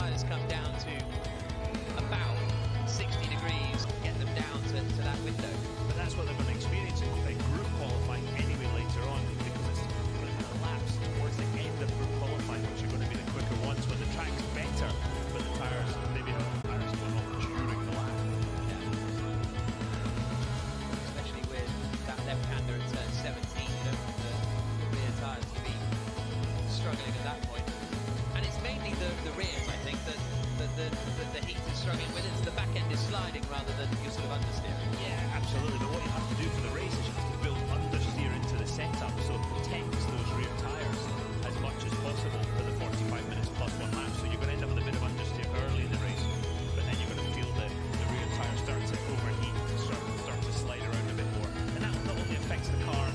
tyres come down to about 60 degrees, get them down to that window. But that's what they're going to experience in group qualifying anyway later on, because it's going to be a lapse towards the end of group qualifying, which are going to be the quicker ones when the track's better, but the tyres, maybe the tyres going off during the lap. Yeah. Especially with that left-hander at turn 17, the rear tyres to be struggling at that point. And it's mainly the rears, I think, that the heat is struggling with. It's the back end is sliding rather than your sort of understeering. Yeah, absolutely. But what you have to do for the race is you have to build understeer into the setup, so it protects those rear tyres as much as possible for the 45 minutes plus one lap. So you're going to end up with a bit of understeer early in the race, but then you're going to feel the rear tyres start to overheat, start to slide around a bit more. And that not only affects the car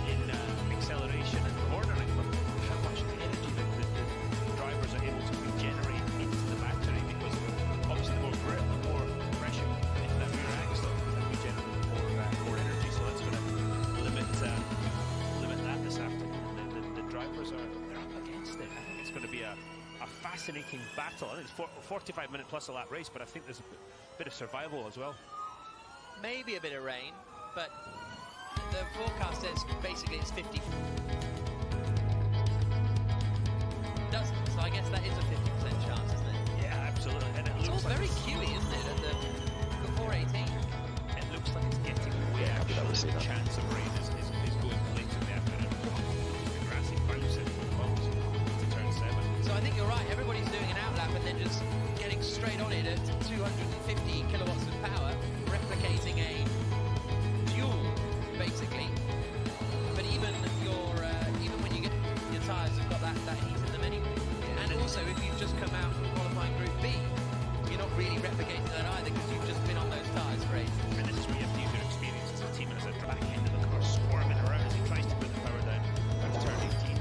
in acceleration and cornering, but how much energy the drivers are able to regenerate into the battery, because obviously the more grip, the more pressure into that rear axle and regenerate more energy. So that's going to limit that this afternoon. The drivers they're up against it. I think it's going to be a fascinating battle. I think it's 45 minute plus a lap race, but I think there's a bit of survival as well. Maybe a bit of rain, but the forecast says basically it's 50. Doesn't, so I guess that is a 50% chance, isn't it? Yeah, absolutely. And it's all very Q-y, isn't it, at the 418? It looks like it's getting way out. The chance of rain is going late in the afternoon. The grassy bounce it to turn 7. So I think you're right, everybody's doing an outlap and then just getting straight on it at 250 kilowatts of power, replicating a duel, basically. But even when you get your tyres have got that heat in them anyway. Yeah. And also, if you've just come out from qualifying Group B, you're not really replicating that either, because you've just been on those tyres for ages. And this is where you have to use your experience as a team and as a back end of the car squirming around as he tries to put the power down. That's turn 18,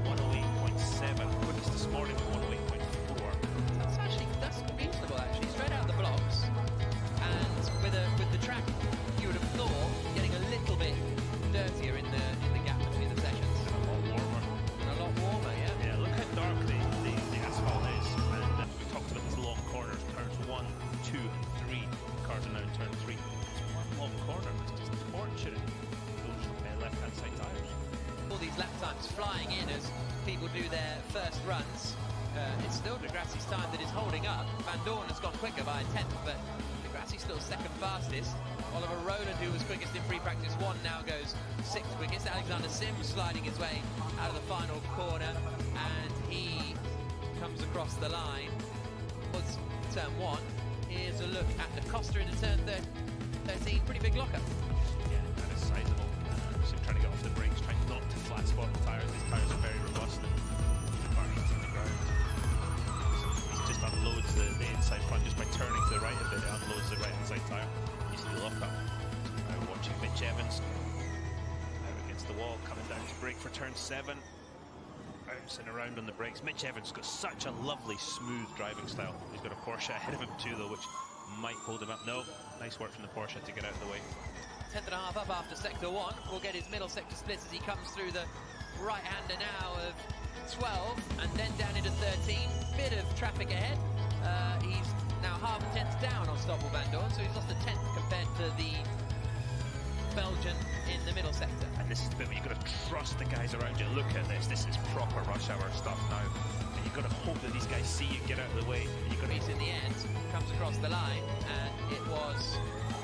108.7. Quickest this morning, 108.4. That's reasonable actually. Straight out of the blocks, and with the track, you would have thought getting a little bit dirtier in the gap between the sessions. And a lot warmer, yeah. Yeah, look how dark the asphalt is. And we talked about these long corners, turns 1, 2, and 3. Cars are now in turn 3. It's one long corner. It's just torturing those left-hand side tyres. All these lap times flying in as people do their first runs. It's still Degrassi's time that is holding up. Van Dorn has gone quicker by a tenth, but Degrassi's still second fastest. Oliver Rowland, who was quickest in free practice 1, now goes 6th quickest. Alexander Sims sliding his way out of the final corner, and he comes across the line. Was turn 1. Here's a look at the Costa into turn 13. Pretty big lockup. Yeah, that is sizable. So trying to get off the brakes, trying not to flat spot the tyres. These tyres are very robust. The car hits the ground. He just unloads the inside front just by turning to the right a bit. It unloads the right hand side tyre. The lockup. Now watching Mitch Evans out against the wall, coming down to brake for turn 7, bouncing around on the brakes. Mitch Evans has got such a lovely smooth driving style. He's got a Porsche ahead of him too though, which might hold him up. No, nice work from the Porsche to get out of the way. 10th and a half up after sector 1. We'll get his middle sector splits as he comes through the right hander now of 12 and then down into 13. Bit of traffic ahead. He's now half a tenth down on Stoffel Van Dorn, so he's lost a tenth compared to the Belgian in the middle sector. And this is the bit where you've got to trust the guys around you. Look at this is proper rush hour stuff now. And you've got to hope that these guys see you, get out of the way. You've got to... In the end, comes across the line, and it was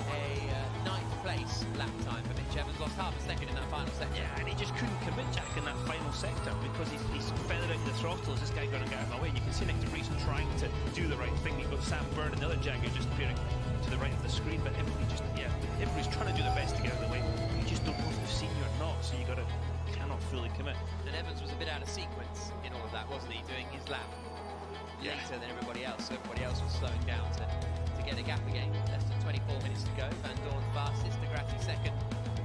a 9th place lap time for Mitch Evans. Lost half a second in that final sector. Yeah, and he just couldn't commit, Jack, in that final sector because he's feathering the throttle. Is this guy going to get out of my way? And you can see Nick De Vries trying to do the right thing. You've got Sam Byrne and the other Jaguar just appearing to the right of the screen, but everybody's trying to do their best to get out of the way. You just don't know if they've seen you or not, so you cannot fully commit. And Evans was a bit out of sequence in all of that, wasn't he? Doing his lap later than everybody else, so everybody else was slowing down to get a gap again. Less than 24 minutes to go. Van Dorn fastest, Degrassi second,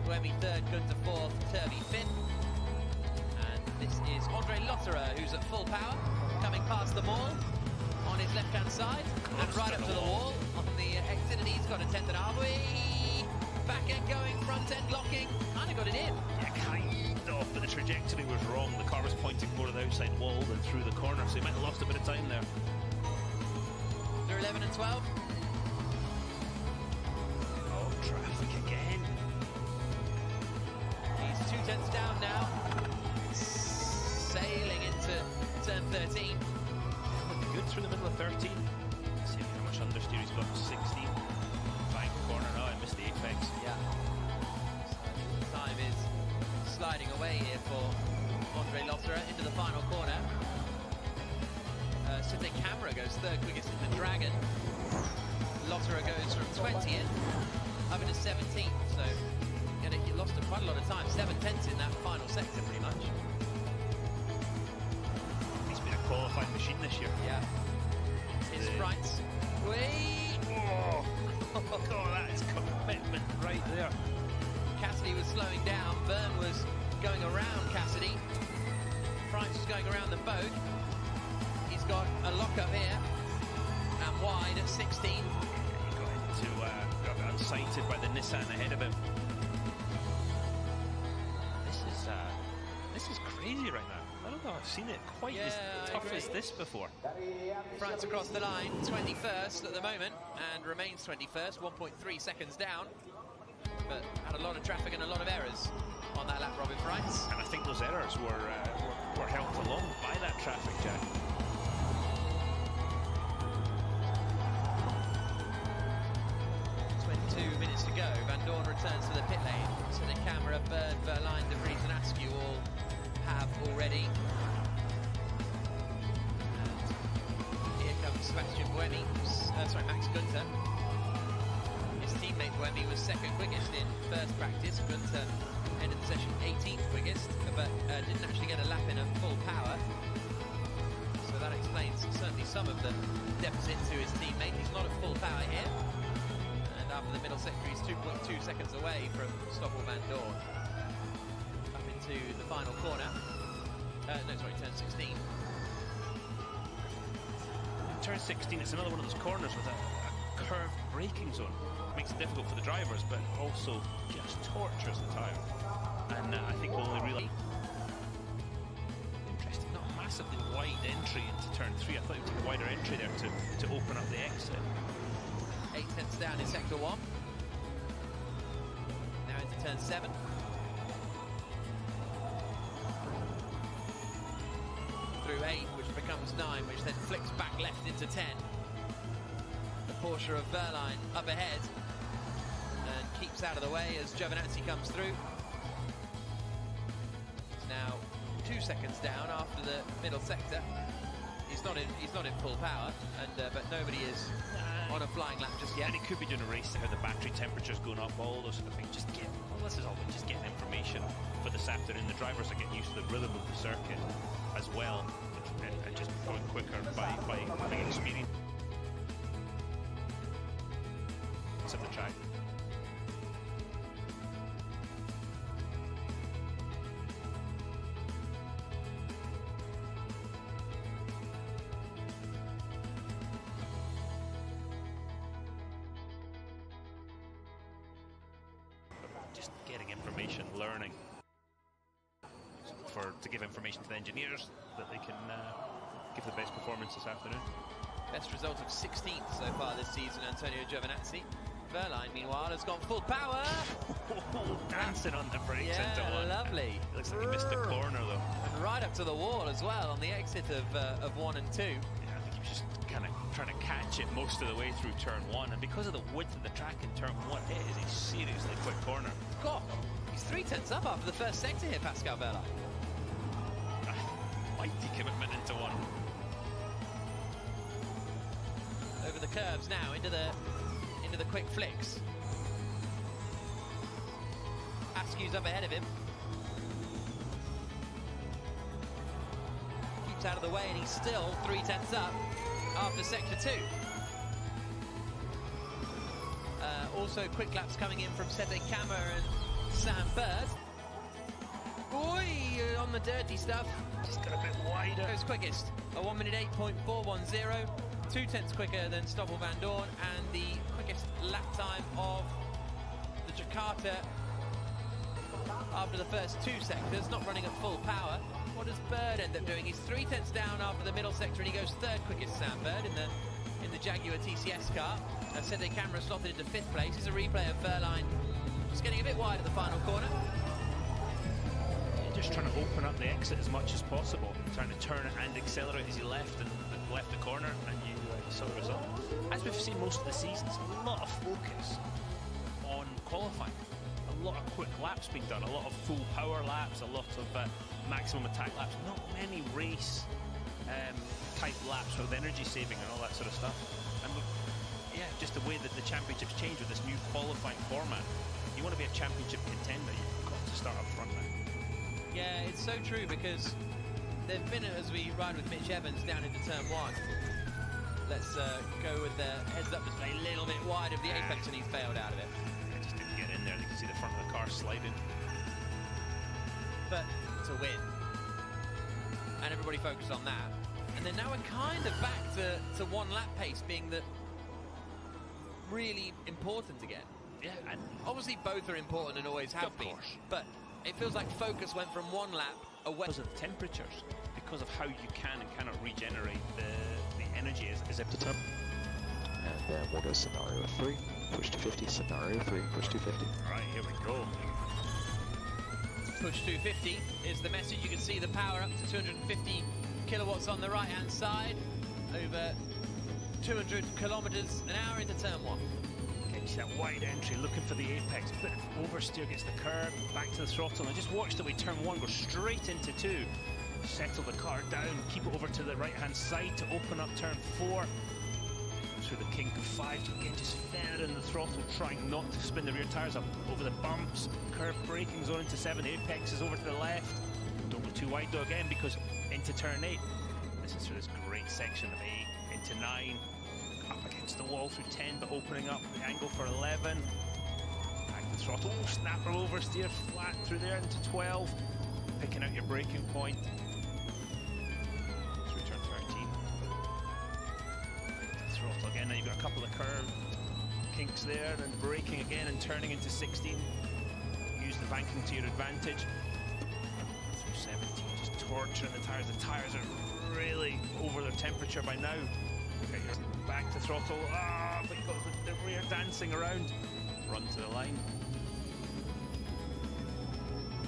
Buemi third, Gunter fourth, Turvey fifth. And this is Andre Lotterer, who's at full power, coming past them all on his left-hand side, and right up to the wall on the exit, and he's got a 10th and a half. Back end going, front end locking, kind of got it in. Yeah, kind of, but the trajectory was wrong. The car was pointing more to the outside wall than through the corner, so he might have lost a bit of time there. 12. Oh, traffic again. He's 2 tenths down now. Sailing into turn 13. Looking good through the middle of 13. See how much understeer he's got. 16. Fine corner. Oh, I missed the apex. Yeah. So time is sliding away here for Andre Lotterer into the final corner. Sydney Camera goes third quickest in the Dragon. Lotterer goes from 20th up into 17th. So he lost quite a lot of time. 7 tenths in that final sector, pretty much. He's been a qualifying machine this year. Yeah. His fronts. Whee! Oh, God, that is commitment right there. Cassidy was slowing down. Byrne was going around Cassidy. Price was going around them both. He's got a lock-up here. And wide at 16. He got unsighted by the Nissan ahead of him. This is crazy right now. I don't know I've seen it quite as tough as this before. France across the line, 21st at the moment, and remains 21st, 1.3 seconds down. But had a lot of traffic and a lot of errors on that lap, Robin France. And I think those errors were helped along by that traffic, Jack. 22 minutes to go. Van Dorn returns to the pit lane. So the camera, Byrne, Verline, De Vries and Askew all have already. And here comes Sebastian Buemi, Max Günther. His teammate Buemi was second quickest in first practice. Günther ended the session 18th quickest, but didn't actually get a lap in at full power. So that explains certainly some of the deficit to his teammate. He's not at full power here. And after the middle sector, he's 2.2 seconds away from Stoffel Van Dorn. Up into the final corner. Turn 16. Turn 16, it's another one of those corners with a curved braking zone. Makes it difficult for the drivers, but also just tortures the tyre. And I think we'll only really... Interesting, not a massively wide entry into turn 3. I thought it would take a wider entry there to open up the exit. 8 tenths down in sector 1. Now into turn 7. Through 8, which becomes 9, which then flicks back left into 10. The Porsche of Verline up ahead and keeps out of the way as Giovinazzi comes through. He's now 2 seconds down after the middle sector. He's not in full power, and but nobody is on a flying lap just yet. And he could be doing a race to how the battery temperature's going up, all those sort of things. This is all about just getting information for this afternoon. The drivers are getting used to the rhythm of the circuit as well, and just going quicker by having experience of the track. Just getting information, learning, to give information to the engineers that they can give the best performance this afternoon. Best result of 16th so far this season, Antonio Giovinazzi. Verline, meanwhile, has gone full power. Dancing on the brakes yeah, into one. Lovely. Looks like he missed the corner though. And right up to the wall as well on the exit of 1 and 2. Yeah, I think he was just kind of trying to catch it most of the way through turn 1, and because of the width of the track in turn 1, it is a seriously quick corner. God, he's 3 tenths up after the first sector here, Pascal Verline. Mighty commitment into 1. Over the curves now into the quick flicks. Askew's up ahead of him. Keeps out of the way, and he's still 3 tenths up after sector 2. Also quick laps coming in from Sete Kammer and Sam Bird. Oi, on the dirty stuff. Just got a bit wider. Goes quickest, a 1 minute 8.410, 2 tenths quicker than Stoffel Van Dorn, and the quickest lap time of the Jakarta after the first 2 sectors, not running at full power. What does Bird end up doing? He's 3 tenths down after the middle sector, and he goes third quickest, Sam Bird, in in the Jaguar TCS car. Sede Camera slotted into 5th place. Here's a replay of Verline just getting a bit wide at the final corner. Just trying to open up the exit as much as possible, trying to turn it and accelerate as you left the corner, and you saw the result. As we've seen most of the seasons, a lot of focus on qualifying, a lot of quick laps being done, a lot of full power laps, a lot of maximum attack laps, not many race type laps with energy saving and all that sort of stuff. And yeah, just the way that the championships change with this new qualifying format. You want to be a championship contender, you've got to start up front now. Yeah, it's so true, because they've been, as we ride with Mitch Evans down into turn 1. Let's go with the heads-up display a little bit wide of the apex, and he's bailed out of it. Yeah, just didn't get in there. You can see the front of the car sliding. But to win, and everybody focused on that. And then now we're kind of back to one lap pace being the really important again. Yeah, and obviously both are important and always have been. But it feels like focus went from one lap away. Because of the temperatures, because of how you can and cannot regenerate the energy is a And then we'll go scenario 3, push to 50, scenario 3, push to 50. Right, here we go. Push 250 is the message. You can see the power up to 250 kilowatts on the right hand side, over 200 kilometers an hour into turn 1. Okay, you see that wide entry, looking for the apex, bit of oversteer, gets the curb, back to the throttle, and just watch the way turn 1 goes straight into 2. Settle the car down, keep it over to the right hand side to open up turn 4. Through the kink of 5 to again just feather in the throttle, trying not to spin the rear tyres up over the bumps. Curve braking zone into 7, apex is over to the left. Don't go too wide though again, because into turn 8. This is through this great section of 8 into 9. Up against the wall through 10, but opening up the angle for 11. Back to the throttle, snapper oversteer flat through there into 12. Picking out your braking point. Through turn 13. Throttle again, now you've got a couple of curve kinks there, and braking again and turning into 16. Use the banking to your advantage. Through 17, just torturing the tyres. The tyres are really over their temperature by now. Okay, you're back to throttle. Ah, but you've got the rear dancing around. Run to the line.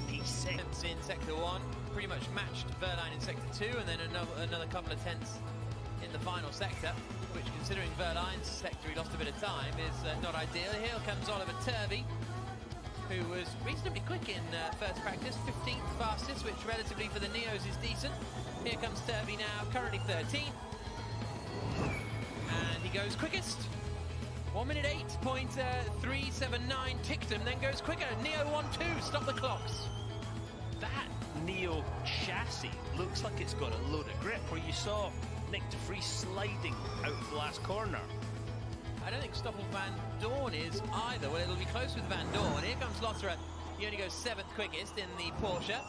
P6 in sector 1, pretty much matched Verline in sector 2, and then another couple of tenths in the final sector, which, considering Verline's sector he lost a bit of time, is not ideal. Here comes Oliver Turvey, who was reasonably quick in first practice, 15th fastest, which relatively for the Neos is decent. Here comes Turvey now, currently 13th. And he goes quickest. 1 minute 8.379 ticked him, then goes quicker. Neo 1-2, stop the clocks. That Neo chassis looks like it's got a load of grip, where you saw Nick de Vries sliding out of the last corner. I don't think Stoffel Van Dorn is either. Well, it'll be close with Van Dorn. Here comes Lotterer. He only goes 7th quickest in the Porsche.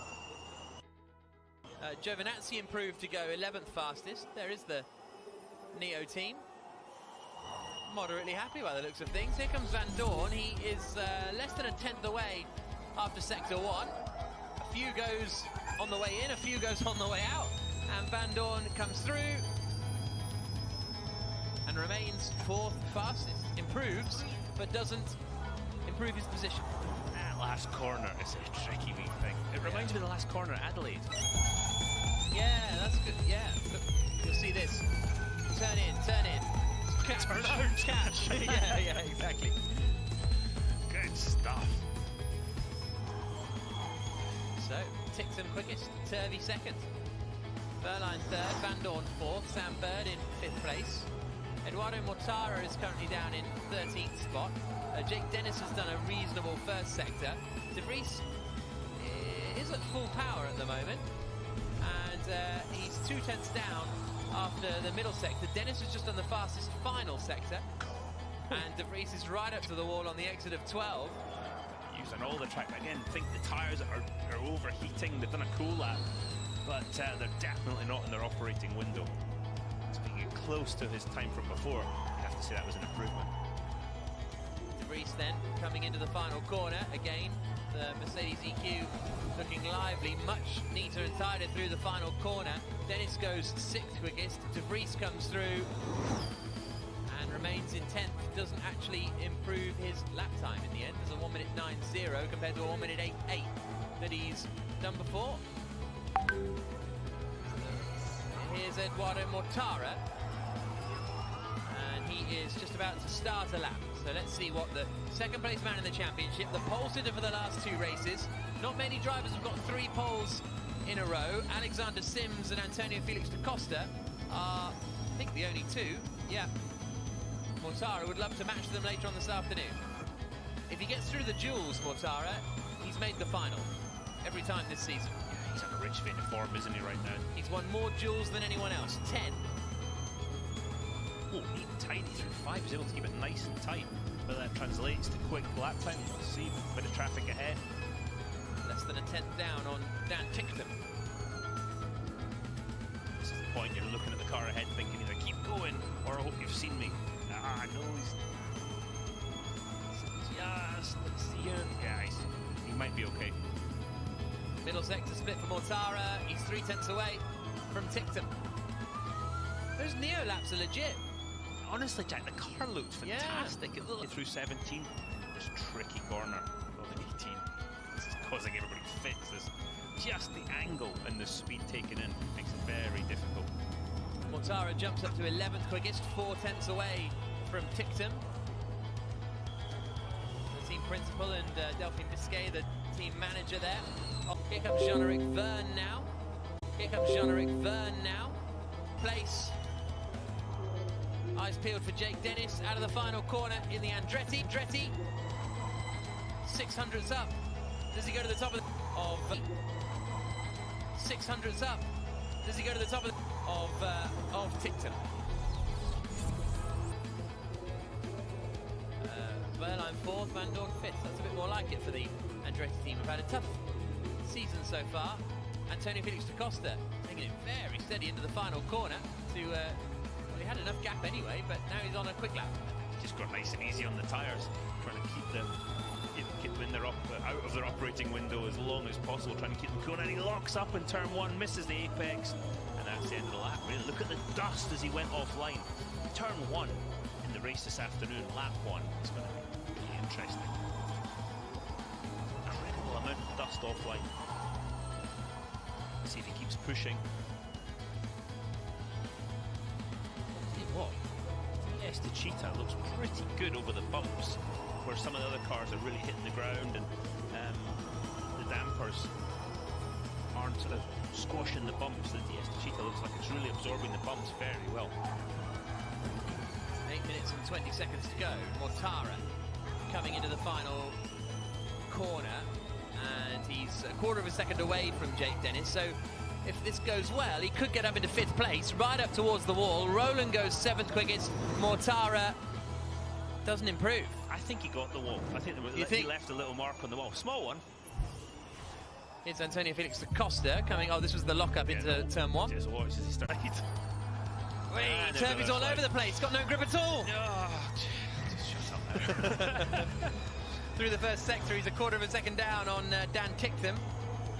Giovinazzi improved to go 11th fastest. There is the Neo team. Moderately happy by the looks of things. Here comes Van Dorn. He is less than a tenth away after sector 1. A few goes on the way in, a few goes on the way out, and Van Dorn comes through and remains 4th fastest. Improves, but doesn't improve his position. That last corner is a tricky wee thing. It reminds me of the last corner at Adelaide. Yeah, that's good. Yeah, look, you'll see this. Turn in, turn in. Catch, Turn out. catch. yeah, exactly. Good stuff. So, Tixon quickest, Turvey 2nd. Verline 3rd, Van Dorn 4th, Sam Bird in 5th place. Eduardo Mortara is currently down in 13th spot. Jake Dennis has done a reasonable first sector. De Vries is at full power at the moment, and he's 2 tenths down after the middle sector. Dennis has just done the fastest final sector, and De Vries is right up to the wall on the exit of 12. Using all the track, again, think the tyres are overheating. They've done a cool lap, but they're definitely not in their operating window. Speaking close to his time from before, you have to say that was an improvement. De Vries then coming into the final corner. Again, the Mercedes EQ looking lively, much neater and tighter through the final corner. Dennis goes 6th quickest. De Vries comes through remains in 10th, doesn't actually improve his lap time in the end. There's a 1 minute 9.0 compared to a 1 minute 8.8 that he's done before. Here's Eduardo Mortara, and he is just about to start a lap. So let's see what the second place man in the championship, the pole sitter for the last 2 races. Not many drivers have got 3 poles in a row. Alexander Sims and Antonio Felix da Costa are, I think, the only 2. Yeah. Mortara would love to match them later on this afternoon. If he gets through the duels, Mortara, he's made the final every time this season. Yeah, he's on a rich vein of form, isn't he, right now? He's won more duels than anyone else, 10. Oh, neat and tidy through 5. He's able to keep it nice and tight. Whether that translates to quick lap time, we'll see. A bit of traffic ahead. Less than a 10th down on Dan Ticktum. This is the point you're looking at the car ahead thinking either keep going or I hope you've seen me. No, he's just, yeah, he might be okay. Middle sector split for Mortara. He's 3 tenths away from Ticktum. Those neo laps are legit. Honestly, Jack, the car looked fantastic. Yeah. It looked through 17. This tricky corner of 18. This is causing everybody fits. There's just the angle and the speed taken in makes it very difficult. Mortara jumps up to 11th quickest, 4 tenths away from Ticktum. The team principal and Delphine Biscay, the team manager there. Oh, here comes Jean-Eric Verne now. Place. Eyes peeled for Jake Dennis out of the final corner in the Andretti. 600s up. Does he go to the top of 600s up? Does he go to the top of Ticktum? Verline 4th, Van Dorn 5th. That's a bit more like it for the Andretti team. We've had a tough season so far. Antonio Felix da Costa taking it very steady into the final corner to, well, he had enough gap anyway, but now he's on a quick lap. Just got nice and easy on the tyres, trying to keep them when they're up, out of their operating window as long as possible, trying to keep them cool. And he locks up in turn 1, misses the apex, and that's the end of the lap. Really, look at the dust as he went offline. Turn 1 in the race this afternoon, lap 1, is going to be really interesting. Incredible amount of dust offline. See if he keeps pushing. What? Yes, the Cheetah looks pretty good over the bumps, where some of the other cars are really hitting the ground, and the dampers aren't sort of squashing the bumps. The Cheetah looks like it's really absorbing the bumps very well. 8 minutes and 20 seconds to go. Mortara coming into the final corner, and he's a quarter of a second away from Jake Dennis. So if this goes well, he could get up into 5th place, right up towards the wall. Roland goes 7th quickest. Mortara doesn't improve. I think he got the wall. I think he left a little mark on the wall. Small one. Here's Antonio Felix da Costa coming. Oh, this was the lock-up into turn 1. Just watch as he started. Wait, Turvey's all over the place. Got no grip at all. Oh, just shut up now. Through the first sector, he's a quarter of a second down on Dan Ticktum.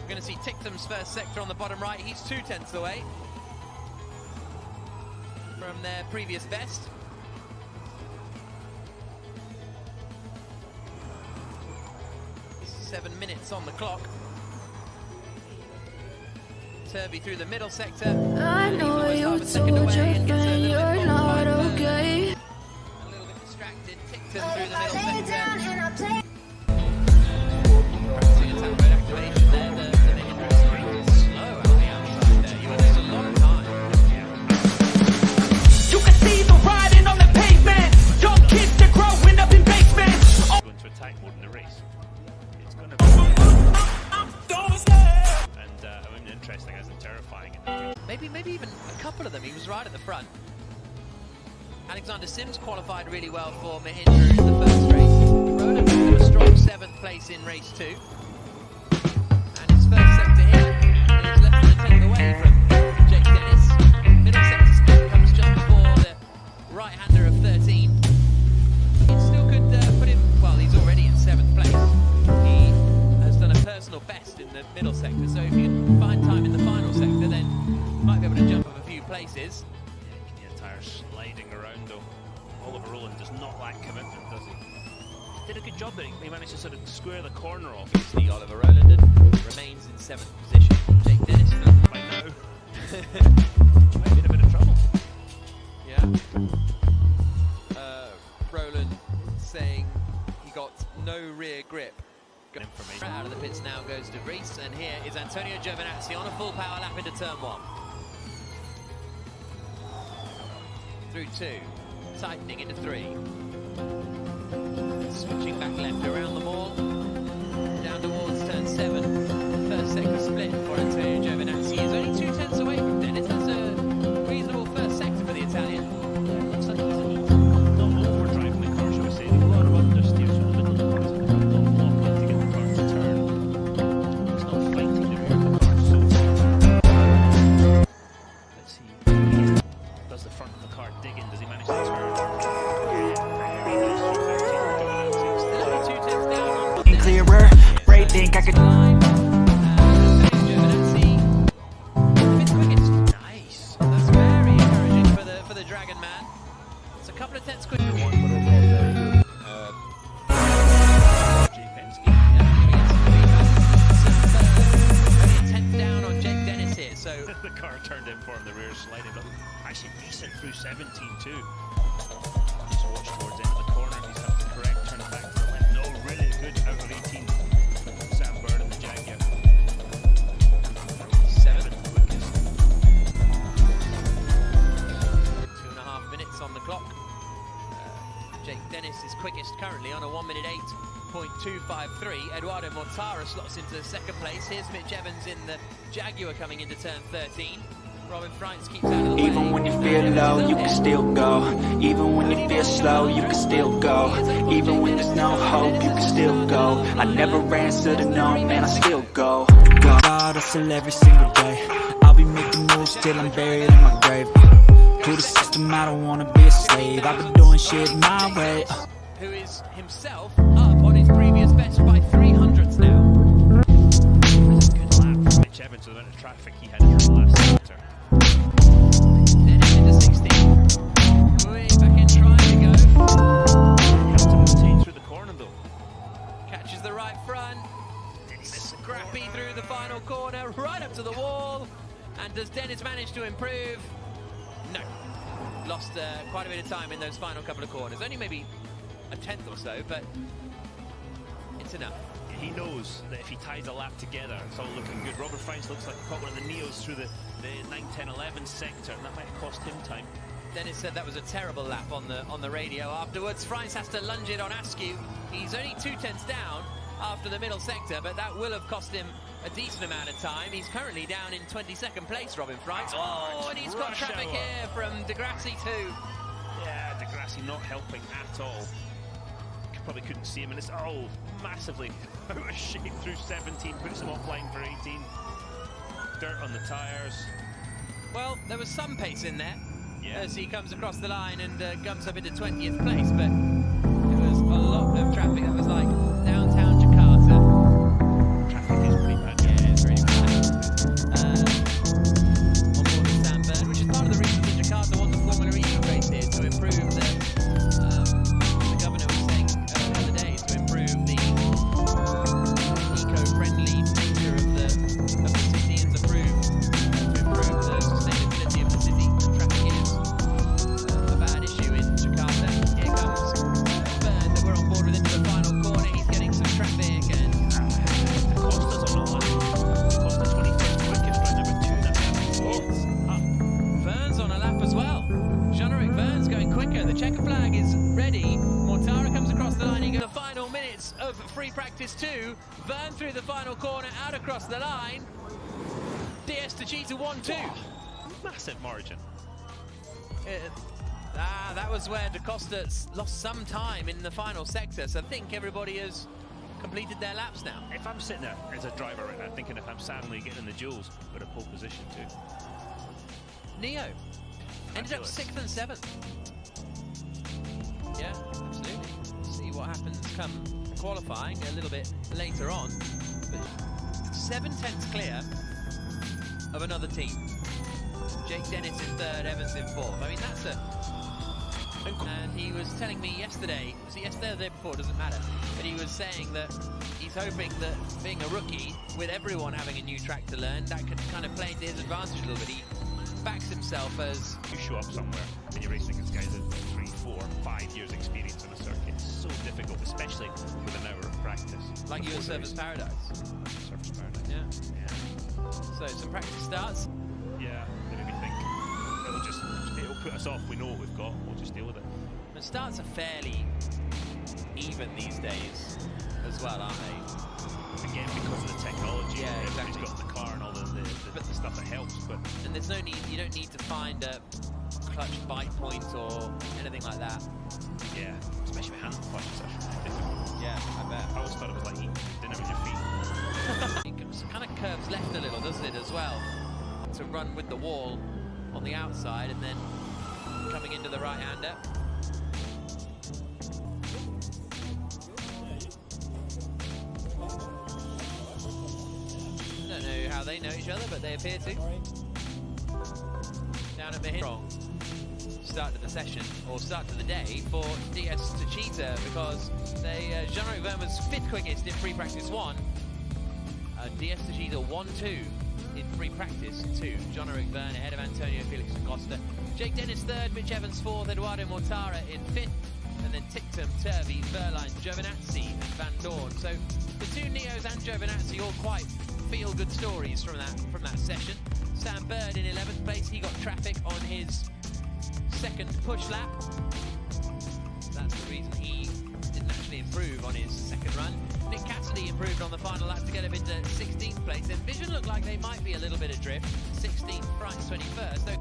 We're going to see Ticktum's first sector on the bottom right. He's 2 tenths away from their previous best. Seven minutes on the clock. Turvey through the middle sector. I know you told your friend you're not okay. A little bit distracted. Ticktum through the middle sector. Practicing attack mode activation there. The Mega Drive screen is slow out the outside there. You lose a lot of time. You can see the riding on the pavement. Young kids, they're growing up in basements. Going to attack mode in the race. It's going to be interesting as in terrifying. Maybe even a couple of them. He was right at the front. Alexander Sims qualified really well for Mahindra in the first race. Roland got a strong 7th place in race 2. And his first sector here, he's less than a tenth away from Jake Dennis. Middle sector split comes just before the right-hander of 13. It still could put him, well, he's already in 7th place. He has done a personal best in the middle sector, so if you can find time in the final sector, then you might be able to jump up a few places. Yeah, you can hear the tyres sliding around though. Oliver Roland does not lack commitment, does he? Did a good job there. He managed to sort of square the corner off. The Oliver Roland remains in 7th position. Jake Dennis by now might be in a bit of trouble. Yeah. Roland saying he got no rear grip. Information. Out of the pits now goes De Vries, and here is Antonio Giovinazzi on a full power lap into turn 1. Through 2, tightening into 3. Switching back left around the mall, down towards turn 7. First sector split for Antonio Giovinazzi. He's only 2 tenths away from Dennis. That's a reasonable first sector for the Italian. Looks like he's not overdriving the car, shall we say. A lot of understeer, so the middle of the car is a bit of a block to get the car to turn. He's not fighting the rear of the car, so let's see. Does the front of the car dig in? Does he manage to turn? Very nice through 13. Still 2 tenths down on Clearer, Ray think I could. Nice. That's very encouraging for the Dragon man. It's a couple of tenths quicker. Only a tenth down on Jake Dennis here, so The car turned in for him, the rear sliding up. Actually decent through 17 too. Just watch towards the end of the corner, he's had to correct, turn it back to the left. No, really good out of 18. Sam Bird and the Jaguar. 7th quickest. 2.5 minutes on the clock. Jake Dennis is quickest currently on a 1:08.253. Eduardo Mortara slots into second place. Here's Mitch Evans in the Jaguar coming into turn 13. Robin Freins keeps out of the way. Even when you feel low, you can still go. Even when you feel slow, you can still go. Even when there's no hope, you can still go. I never answer to no, man, I still go. God, I hustle every single day. I'll be making moves till I'm buried in my grave. To the system, I don't wanna be a slave. I've been doing shit my way. Who is himself up on his previous best by 300ths now. Good lap from Mitch Evans with the amount of traffic he had in the last sector. Dennis into 16. Way back in trying to go. Helped him obtain through the corner though. Catches the right front. Scrappy through the final corner, right up to the wall. And does Dennis manage to improve? No. Lost quite a bit of time in those final couple of corners. Only maybe a tenth or so, but it's enough. He knows that if he ties a lap together, it's all looking good. Robert Freins looks like he caught one of the Neos through the 9, 10, 11 sector, and that might have cost him time. Dennis said that was a terrible lap on the radio afterwards. Freins has to lunge it on Askew. He's only 2 tenths down after the middle sector, but that will have cost him a decent amount of time. He's currently down in 22nd place, Robin Freins. Oh, and he's got traffic here from De Grassi too. Yeah, De Grassi not helping at all. Probably couldn't see him, and it's massively out of shape through 17, puts him offline for 18. Dirt on the tyres. Well, there was some pace in there as he comes across the line and comes up into 20th place, but it was a lot of traffic. That was like downtown Jakarta. Traffic is pretty bad. Yeah, it's really bad. On board the Sam Bird, which is part of the reason that Jakarta won the Formula E race here, to improve the governor was saying the other day, to improve the eco-friendly nature of the city and to improve the sustainability of the city. The traffic is a bad issue in Jakarta. Here comes Bird that we're on board with into the final corner. He's getting some traffic and Costa's on a lap. Costa 21st quickest, right number 2.5. Vern's on a lap as well. Jean-Eric Vern's going quicker. The checker flag is ready. Mortara comes across the line. He goes the final minutes of free practice 2. Vern through the final corner, out across the line. DS to Cheetah 1-2. Massive margin. That was where Da Costa lost some time in the final sector. So I think everybody has completed their laps now. If I'm sitting there as a driver right now, thinking if I'm Sam Lee getting in the duels, but a pole position too. Neo ended up 6th and 7th. Yeah, absolutely. See what happens come qualifying a little bit later on. But 7 tenths clear of another team. Jake Dennis in 3rd, Evans in 4th. I mean, that's a And he was telling me yesterday, was it yesterday or the day before, doesn't matter, but he was saying that he's hoping that being a rookie, with everyone having a new track to learn, that could kind of play into his advantage a little bit. He backs himself as... You show up somewhere and you're racing against guys with 3, 4, 5 years experience on a circuit. It's so difficult, especially with an hour of practice. Like you at Surfers Paradise. Surfers Paradise. Yeah. So some practice starts. Yeah, they made me think. It'll put us off. We know what we've got. We'll just deal with it. The starts are fairly even these days as well, aren't they? Again, because of the technology. Yeah, Everybody's exactly. got the car and all the stuff that helps. But And there's no need, you don't need to find a clutch bite point or anything like that. yeah, especially with hand clutch, it's actually difficult. Yeah, I bet. I always thought it was like eating dinner with your feet. It kind of curves left a little, doesn't it, as well? To run with the wall on the outside and then coming into the right-hander. I don't know how they know each other, but they appear to. Down at Mahindra. Start to the session, or start to the day, for DS to Cheetah, because they, Jean-Luc Verma's 5th quickest in free practice 1. DS to Cheetah 1-2 in free practice 2. Jean-Luc Verne ahead of Antonio Felix Acosta. Jake Dennis 3rd, Mitch Evans 4th, Eduardo Mortara in 5th, and then Tictum, Turvey, Verline, Giovinazzi and Van Dorn. So the two Neos and Giovinazzi all quite feel-good stories from that session. Sam Bird in 11th place, he got traffic on his second push lap. That's the reason he didn't actually improve on his second run. Nick Cassidy improved on the final lap to get him into 16th place. And Vision looked like they might be a little bit adrift. 16th, Price 21st. So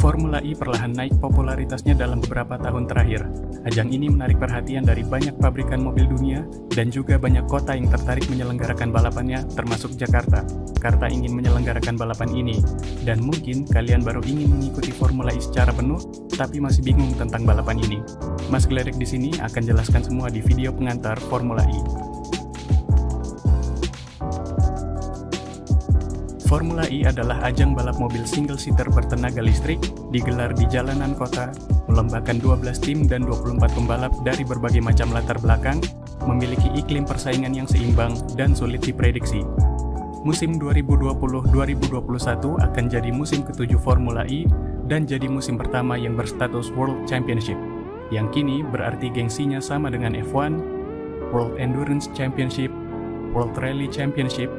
Formula E perlahan naik popularitasnya dalam beberapa tahun terakhir. Ajang ini menarik perhatian dari banyak pabrikan mobil dunia dan juga banyak kota yang tertarik menyelenggarakan balapannya, termasuk Jakarta. Jakarta ingin menyelenggarakan balapan ini, dan mungkin kalian baru ingin mengikuti Formula E secara penuh, tapi masih bingung tentang balapan ini. Mas Glerik di sini akan jelaskan semua di video pengantar Formula E. Formula E adalah ajang balap mobil single-seater bertenaga listrik, digelar di jalanan kota, melombakan 12 tim dan 24 pembalap dari berbagai macam latar belakang, memiliki iklim persaingan yang seimbang dan sulit diprediksi. Musim 2020-2021 akan jadi musim ke-7 Formula E dan jadi musim pertama yang berstatus World Championship, yang kini berarti gengsinya sama dengan F1, World Endurance Championship, World Rally Championship,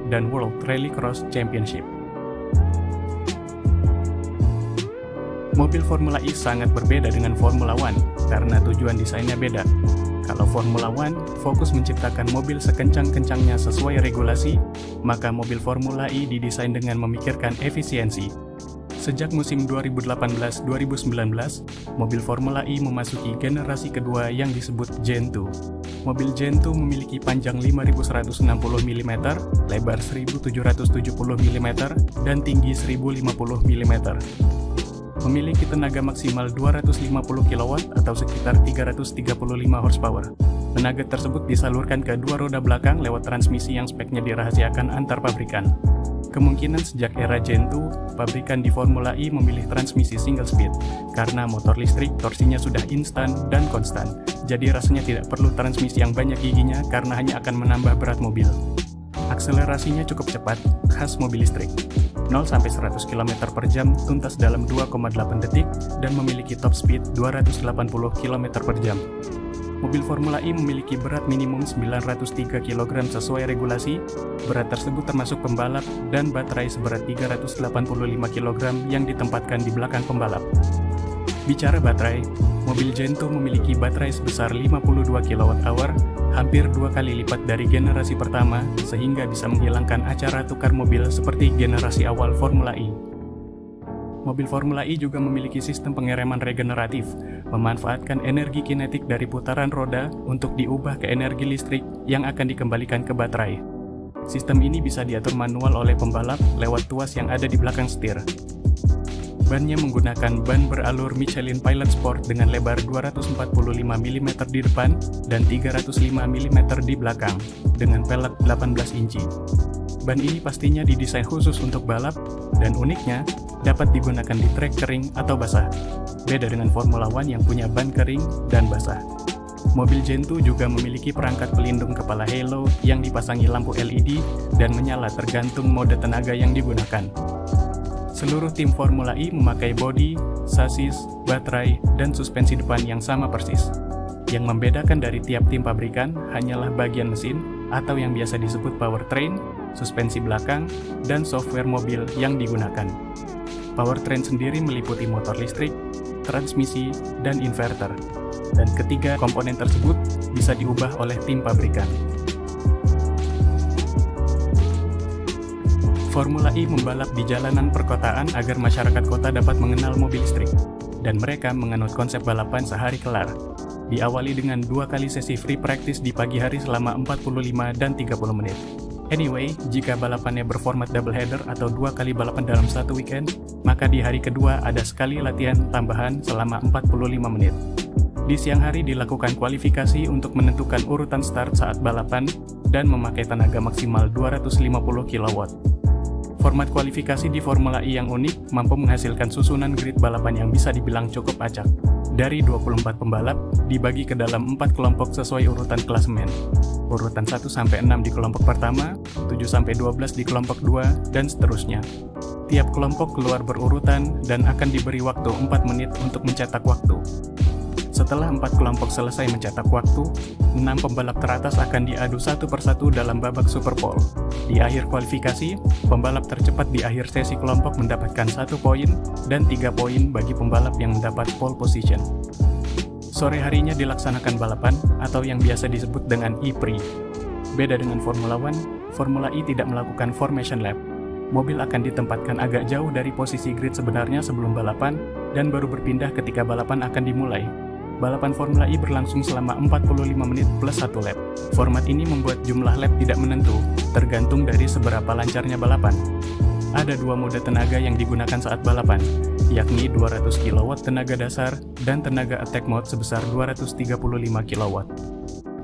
dan World Rallycross Championship. Mobil Formula E sangat berbeda dengan Formula One karena tujuan desainnya beda. Kalau Formula One fokus menciptakan mobil sekencang-kencangnya sesuai regulasi, maka mobil Formula E didesain dengan memikirkan efisiensi. Sejak musim 2018-2019, mobil Formula E memasuki generasi kedua yang disebut Gen 2. Mobil Gen 2 memiliki panjang 5160 mm, lebar 1770 mm, dan tinggi 1050 mm. Memiliki tenaga maksimal 250 kW atau sekitar 335 horsepower. Tenaga tersebut disalurkan ke dua roda belakang lewat transmisi yang speknya dirahasiakan antar pabrikan. Kemungkinan sejak era Gen 2, pabrikan di Formula E memilih transmisi single speed, karena motor listrik torsinya sudah instan dan konstan, jadi rasanya tidak perlu transmisi yang banyak giginya karena hanya akan menambah berat mobil. Akselerasinya cukup cepat, khas mobil listrik. 0-100 km per jam tuntas dalam 2,8 detik dan memiliki top speed 280 km per jam. Mobil Formula E memiliki berat minimum 903 kg sesuai regulasi. Berat tersebut termasuk pembalap dan baterai seberat 385 kg yang ditempatkan di belakang pembalap. Bicara baterai, mobil Gen 2 memiliki baterai sebesar 52 kWh, hampir 2 kali lipat dari generasi pertama, sehingga bisa menghilangkan acara tukar mobil seperti generasi awal Formula E. Mobil Formula E juga memiliki sistem pengereman regeneratif, memanfaatkan energi kinetik dari putaran roda untuk diubah ke energi listrik yang akan dikembalikan ke baterai. Sistem ini bisa diatur manual oleh pembalap lewat tuas yang ada di belakang setir. Bannya menggunakan ban beralur Michelin Pilot Sport dengan lebar 245 mm di depan dan 305 mm di belakang, dengan pelek 18 inci. Ban ini pastinya didesain khusus untuk balap, dan uniknya, dapat digunakan di trek kering atau basah. Beda dengan Formula One yang punya ban kering dan basah. Mobil Gen 2 juga memiliki perangkat pelindung kepala halo yang dipasangi lampu LED dan menyala tergantung mode tenaga yang digunakan. Seluruh tim Formula E memakai bodi, sasis, baterai, dan suspensi depan yang sama persis. Yang membedakan dari tiap tim pabrikan hanyalah bagian mesin atau yang biasa disebut powertrain, suspensi belakang, dan software mobil yang digunakan. Powertrain sendiri meliputi motor listrik, transmisi, dan inverter. Dan ketiga komponen tersebut bisa diubah oleh tim pabrikan. Formula E membalap di jalanan perkotaan agar masyarakat kota dapat mengenal mobil listrik, dan mereka menganut konsep balapan sehari kelar. Diawali dengan 2 kali sesi free practice di pagi hari selama 45 dan 30 menit. Anyway, jika balapannya berformat double header atau 2 kali balapan dalam satu weekend, maka di hari kedua ada sekali latihan tambahan selama 45 menit. Di siang hari dilakukan kualifikasi untuk menentukan urutan start saat balapan dan memakai tenaga maksimal 250 kW. Format kualifikasi di Formula E yang unik mampu menghasilkan susunan grid balapan yang bisa dibilang cukup acak. Dari 24 pembalap, dibagi ke dalam 4 kelompok sesuai urutan klasemen. Urutan 1-6 di kelompok pertama, 7-12 di kelompok 2, dan seterusnya. Tiap kelompok keluar berurutan dan akan diberi waktu 4 menit untuk mencetak waktu. Setelah 4 kelompok selesai mencetak waktu, 6 pembalap teratas akan diadu satu persatu dalam babak Super Pole. Di akhir kualifikasi, pembalap tercepat di akhir sesi kelompok mendapatkan 1 poin dan 3 poin bagi pembalap yang mendapat pole position. Sore harinya dilaksanakan balapan atau yang biasa disebut dengan E-Prix. Beda dengan Formula One, Formula E tidak melakukan formation lap. Mobil akan ditempatkan agak jauh dari posisi grid sebenarnya sebelum balapan dan baru berpindah ketika balapan akan dimulai. Balapan Formula E berlangsung selama 45 menit plus 1 lap. Format ini membuat jumlah lap tidak menentu, tergantung dari seberapa lancarnya balapan. Ada 2 mode tenaga yang digunakan saat balapan, yakni 200 kW tenaga dasar dan tenaga attack mode sebesar 235 kW.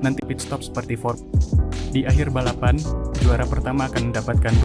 Nanti pit stop seperti Ford. Di akhir balapan, juara pertama akan mendapatkan